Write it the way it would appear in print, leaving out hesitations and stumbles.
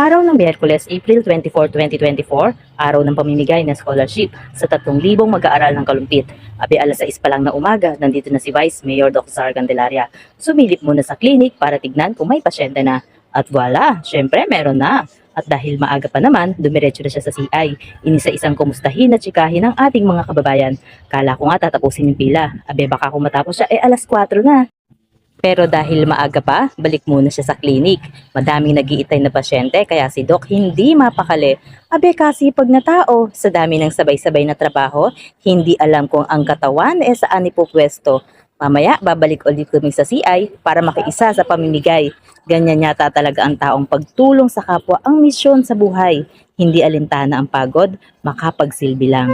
Araw ng Miyerkules, April 24, 2024, araw ng pamimigay ng scholarship sa 3,000 mag-aaral ng Kalumpit. Abi alas 6 pa lang na umaga, nandito na si Vice Mayor Dr. Sara Candelaria. Sumilip muna sa clinic para tignan kung may pasyente na. At voila, syempre meron na. At dahil maaga pa naman, dumiretso na siya sa CI. Inisa-isang kumustahin at tsikahin ang ating mga kababayan. Kala ko nga tatapusin yung pila. Abe baka kung matapos siya, alas 4 na. Pero dahil maaga pa, balik muna siya sa klinik. Madaming nag-iitay na pasyente kaya si Doc hindi mapakali. Abe kasi pag na tao, sa dami ng sabay-sabay na trabaho, hindi alam kung ang katawan saan ipupwesto. Mamaya babalik ulit kami sa CI para makiisa sa pamimigay. Ganyan yata talaga ang taong pagtulong sa kapwa ang misyon sa buhay. Hindi alintana ang pagod, makapagsilbi lang.